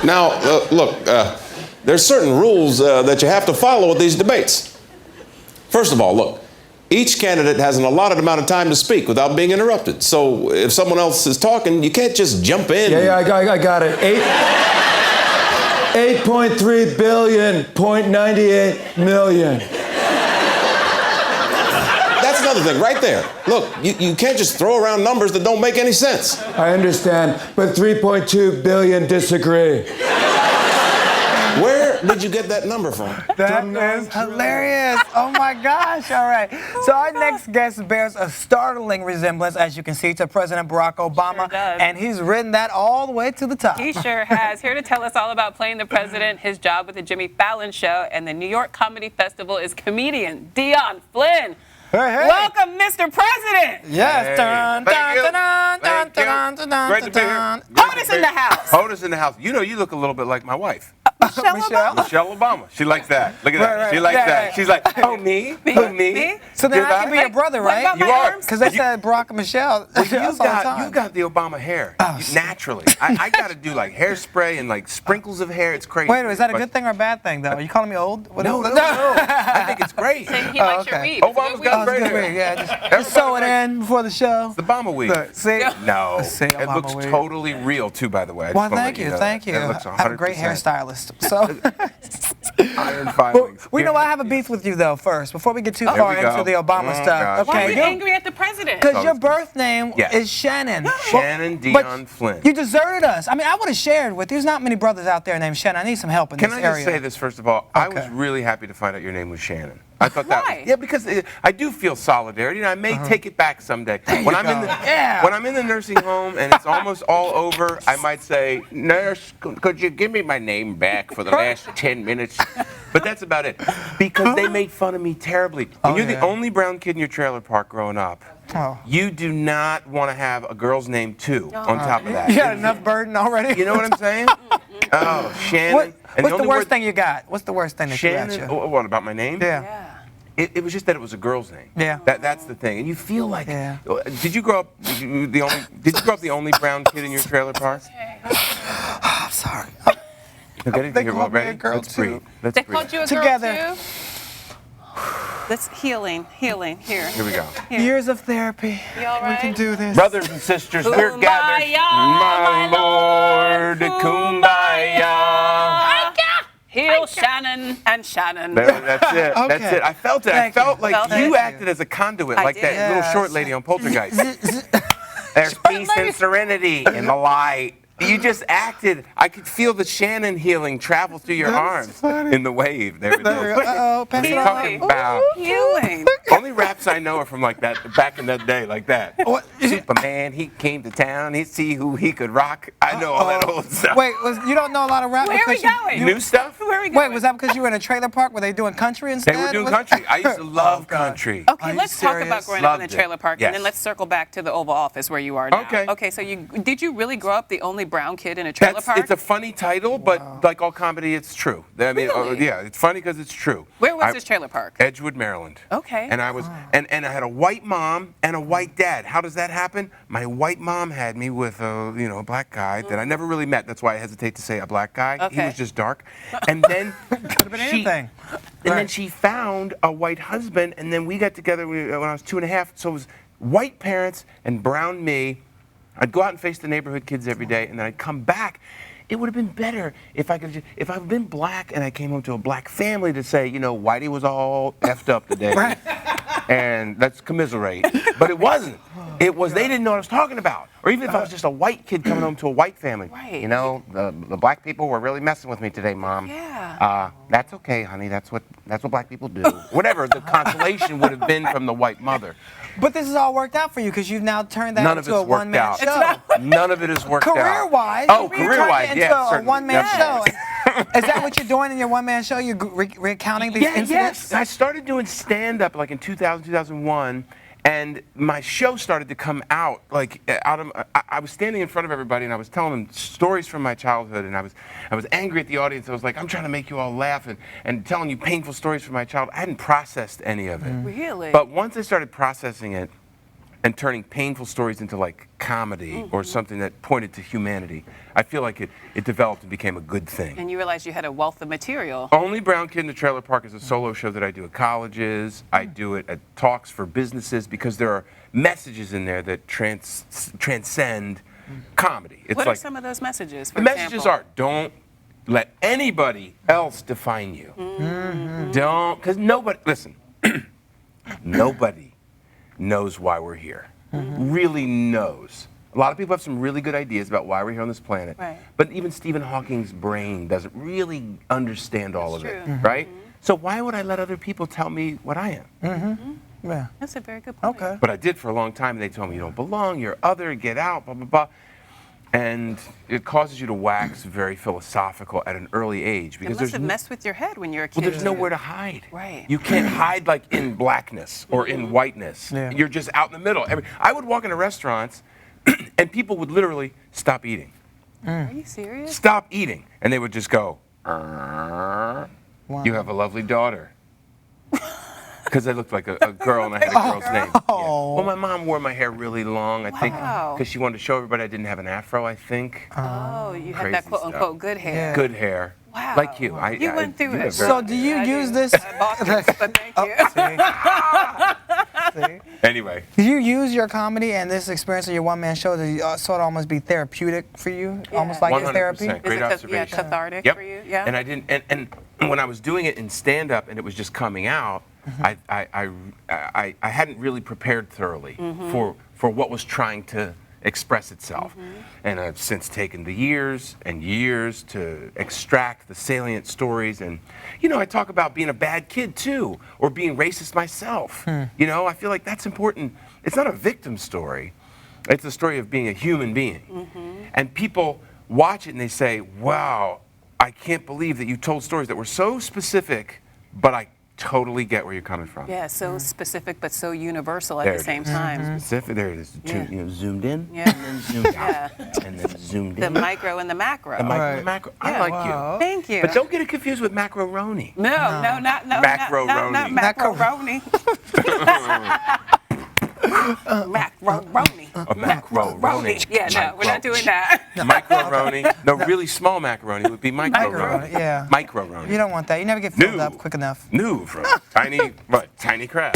Now, look, there's certain rules that you have to follow with these debates. First of all, look, each candidate has an allotted amount of time to speak without being interrupted. So if someone else is talking, you can't just jump in. Yeah, I got it. 8.3 billion, 0.98 million. That's another thing right there. Look, you can't just throw around numbers that don't make any sense. I understand, but 3.2 billion disagree. Where did you get that number from? That is hilarious. Oh my gosh. All right. So our next guest bears a startling resemblance, as you can see, to President Barack Obama. Sure does. And he's ridden that all the way to the top. He sure has. Here to tell us all about playing the president, his job with the Jimmy Fallon Show, and the New York Comedy Festival is comedian Dion Flynn. Hey. Welcome, Mr. President. Yes. Hey. Dun, dun, dun, dun, dun, dun, dun, dun, Great to be here. dun. Honus in the house. Honus in the house. You know, you look a little bit like my wife, Michelle Obama. Michelle Obama. She likes that. Look at that. Right. She likes Yeah, that. yeah. She's like, oh, me? Who, me? So then Did I can be your brother, What right? about You my are. arms? Because they said Barack and Michelle. Well, That's all the time. you got the Obama hair, naturally. I got to do like hairspray and like sprinkles of hair. It's crazy. Wait, is that a But- good thing or a bad thing, though? Are you calling me old? What No, is- no, no. I think it's great. He likes your okay. weave. It's a good Obama's got weave. great hair. Yeah, just sew it in before the show. The Obama weave. Look, see? No, See, it Obama looks weave. totally real too. By the way. I just Well, wanna let thank you, know thank that. you. It looks I have a great 100%. hairstylist. So, Iron filings. we know I have a beef with you though. First, before we get too There far we go. into the Obama Oh, stuff, gosh. Why are okay? you angry at the president? Because your birth name Yes. is Shannon. Shannon But Dion Flynn. You deserted us. I mean, I would have shared with you. There's not many brothers out there named Shannon. I need some help in Can this I area. just say this first of all? I was Okay. really happy to find out your name was Shannon. I thought that Why? was, yeah, because I do feel solidarity, and I may take it back someday. When I'm in the when I'm in the nursing home and it's almost all over, I might say, "Nurse, could you give me my name back for the last 10 minutes?" But that's about it. Because they made fun of me terribly. When you're the only brown kid in your trailer park growing up, you do not want to have a girl's name too on top of that. You got enough burden already. You know what I'm saying? Oh, Shannon. What's the only worst word- thing you got? What's the worst thing that you Shannon. got? What about my name? Yeah. It was just that it was a girl's name. Yeah. That's the thing, and you feel like. Yeah. Did you grow up? Did you grow up the only brown kid in your trailer park? I'm sorry. Okay, They here, called me a ready? girl, Let's too. breathe. Let's They breathe. called you a Together. girl too? Let's healing. Here. Here we go. Years of therapy. You all right? We can do this. Brothers and sisters, we're gathered. Kumbaya, My Lord, kumbaya. Heal Shannon and Shannon. That's it. That's Okay. it. I felt it. Thank I felt you. like Felt you it. acted as a conduit, I like did. that little Yes. short lady on Poltergeist. There's peace and serenity in the light. You just acted. I could feel the Shannon healing travel through your arms in the wave. There it There we go. is. Uh-oh, What pass are it you on. talking about? Healing. Only raps I know are from like that, back in that day, like that. Superman, he came to town, he'd see who he could rock. I know all that old stuff. Wait, you don't know a lot of rap? Where are we because going? New stuff? Where are we going? Wait, was that because you were in a trailer park? Were they doing country instead? They were doing Was- country. I used to love country. Okay, Are you let's talk about serious? growing up in Loved the trailer park, it. and then Yes. let's circle back to the Oval Office where you are now. Okay. Okay, so did you really grow up the only brown kid in a trailer park? It's a funny title, but like all comedy, it's true. I mean, Really? yeah, it's funny because it's true. Where was this trailer park? Edgewood, Maryland. Okay. And I was, and I had a white mom and a white dad. How does that happen? My white mom had me with a black guy that I never really met. That's why I hesitate to say a black guy. He Okay. was just dark. And then Could've been anything. And then she found a white husband, and then we got together when I was 2.5. So it was white parents and brown me. I'd go out and face the neighborhood kids every day, and then I'd come back. It would have been better if if I'd been black and I came home to a black family to say, Whitey was all effed up today, and let's commiserate. But it wasn't. It was they didn't know what I was talking about. Or even if I was just a white kid coming home to a white family. Right. The black people were really messing with me today, Mom. Yeah. That's okay, honey. That's what black people do. Whatever the consolation would have been from the white mother. But this has all worked out for you because you've now turned that None of into a it's worked one-man out. show. None of it has worked out. Career-wise, Oh, you turned career-wise, it into yeah, a certainly, one-man show. definitely. Is that what you're doing in your one-man show? You're recounting these incidents? Yes. I started doing stand-up like in 2000, 2001, and my show started to come out I was standing in front of everybody and I was telling them stories from my childhood, and I was angry at the audience. I was like, I'm trying to make you all laugh and telling you painful stories from my childhood. I hadn't processed any of it. Really? But once I started processing it, and turning painful stories into like comedy or something that pointed to humanity. I feel like it developed and became a good thing. And you realized you had a wealth of material. Only Brown Kid in the Trailer Park is a solo show that I do at colleges. I do it at talks for businesses because there are messages in there that transcend comedy. It's What like are some of those messages? For the messages example? are don't let anybody else define you. Don't, because nobody, listen, nobody knows why we're here. Really knows. A lot of people have some really good ideas about why we're here on this planet. Right. But even Stephen Hawking's brain doesn't really understand all of That's it, true. right? So why would I let other people tell me what I am? Yeah. That's a very good point. Okay. But I did for a long time, and they told me you don't belong, you're other, get out, blah, blah, blah. And it causes you to wax very philosophical at an early age It because must there's have messed with your head when you were a kid. well, there's too. nowhere to hide. Right. You can't hide like in blackness or in whiteness. Yeah. You're just out in the middle. I would walk into restaurants and people would literally stop eating. Are you serious? Stop eating. And they would just go, you have a lovely daughter. Because I looked like a girl and I had a girl's name. Yeah. Well, my mom wore my hair really long, I think, Wow. because she wanted to show everybody I didn't have an afro, I think. Oh, you had that Crazy quote unquote stuff. good hair. Good hair. Wow. Like you. You went through you it. have So very- do you I use didn't. this? I bought this, but thank you. See? Anyway. Do you use your comedy and this experience of your one-man show to sort of almost be therapeutic for you? Yeah. Almost like it's 100%. therapy? Great Is it observation. cathartic Yep. for you? Yeah. And I didn't. And when I was doing it in stand-up and it was just coming out, I hadn't really prepared thoroughly for what was trying to express itself. And I've since taken the years and years to extract the salient stories. And you know, I talk about being a bad kid too, or being racist myself. You know, I feel like that's important. It's not a victim story. It's a story of being a human being. And people watch it and they say, wow, I can't believe that you told stories that were so specific, but I totally get where you're coming from. Yeah, so specific but so universal at There the it same is. time. Specific, there it is. Yeah. You know, zoomed in, Yeah. and then zoomed out, Yeah. and then zoomed The in. micro and the macro. The micro, Right. the macro. Yeah. I like Wow. you. Thank you. But don't get it confused with macaroni. No, not Macaroni. macaroni. Macaroni. A macaroni. Yeah, no, we're not doing that. Macaroni. No, really small macaroni would be microroni. Macaroni, yeah. Microroni. You don't want that. You never get filled No. up quick enough. New from tiny crab.